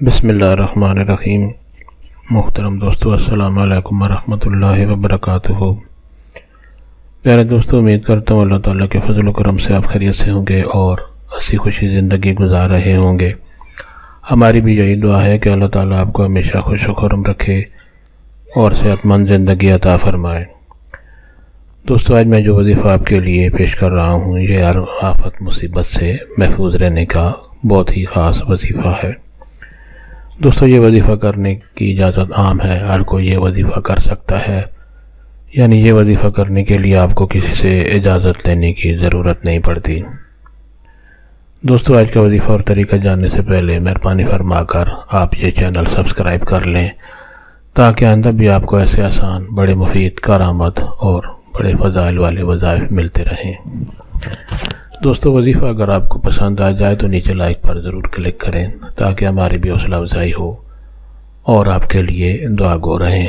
بسم اللہ الرحمن الرحیم۔ محترم دوستو، السلام علیکم ورحمۃ اللہ وبرکاتہ۔ پیارے دوستو، امید کرتا ہوں اللہ تعالیٰ کے فضل و کرم سے آپ خیریت سے ہوں گے اور ہنسی خوشی زندگی گزار رہے ہوں گے۔ ہماری بھی یہی دعا ہے کہ اللہ تعالیٰ آپ کو ہمیشہ خوش و خرم رکھے اور صحت مند زندگی عطا فرمائے۔ دوستو، آج میں جو وظیفہ آپ کے لیے پیش کر رہا ہوں، یہ ہر آفت مصیبت سے محفوظ رہنے کا بہت ہی خاص وظیفہ ہے۔ دوستو، یہ وظیفہ کرنے کی اجازت عام ہے، ہر کوئی یہ وظیفہ کر سکتا ہے، یعنی یہ وظیفہ کرنے کے لیے آپ کو کسی سے اجازت لینے کی ضرورت نہیں پڑتی۔ دوستو، آج کا وظیفہ اور طریقہ جاننے سے پہلے مہربانی فرما کر آپ یہ چینل سبسکرائب کر لیں تاکہ آئندہ بھی آپ کو ایسے آسان، بڑے مفید، کارآمد اور بڑے فضائل والے وظائف ملتے رہیں۔ دوستو، وظیفہ اگر آپ کو پسند آ جائے تو نیچے لائک پر ضرور کلک کریں تاکہ ہماری بھی حوصلہ افزائی ہو اور آپ کے لیے دعا گو رہیں۔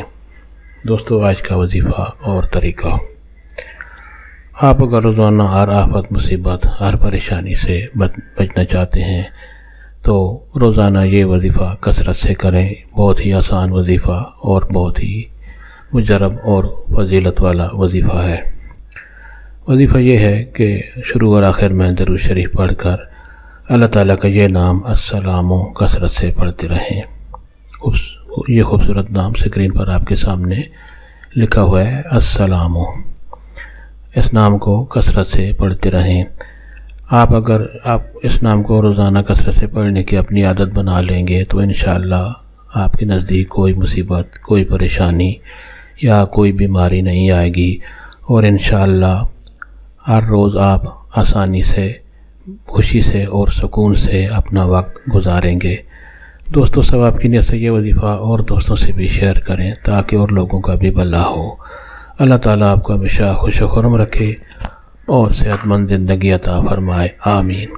دوستو، آج کا وظیفہ اور طریقہ، آپ اگر روزانہ ہر آفت مصیبت، ہر پریشانی سے بچنا چاہتے ہیں تو روزانہ یہ وظیفہ کثرت سے کریں۔ بہت ہی آسان وظیفہ اور بہت ہی مجرب اور فضیلت والا وظیفہ ہے۔ وظیفہ یہ ہے کہ شروع اور آخر میں درود شریف پڑھ کر اللہ تعالیٰ کا یہ نام السلام کثرت سے پڑھتے رہیں۔ یہ خوبصورت نام اسکرین پر آپ کے سامنے لکھا ہوا ہے، السلام۔ اس نام کو کثرت سے پڑھتے رہیں۔ اگر آپ اس نام کو روزانہ کثرت سے پڑھنے کی اپنی عادت بنا لیں گے تو انشاءاللہ آپ کے نزدیک کوئی مصیبت، کوئی پریشانی یا کوئی بیماری نہیں آئے گی اور انشاءاللہ ہر روز آپ آسانی سے، خوشی سے اور سکون سے اپنا وقت گزاریں گے۔ دوستو، ثواب کی نیت سے یہ وظیفہ اور دوستوں سے بھی شیئر کریں تاکہ اور لوگوں کا بھی بھلا ہو۔ اللہ تعالیٰ آپ کو ہمیشہ خوش و خرم رکھے اور صحت مند زندگی عطا فرمائے، آمین۔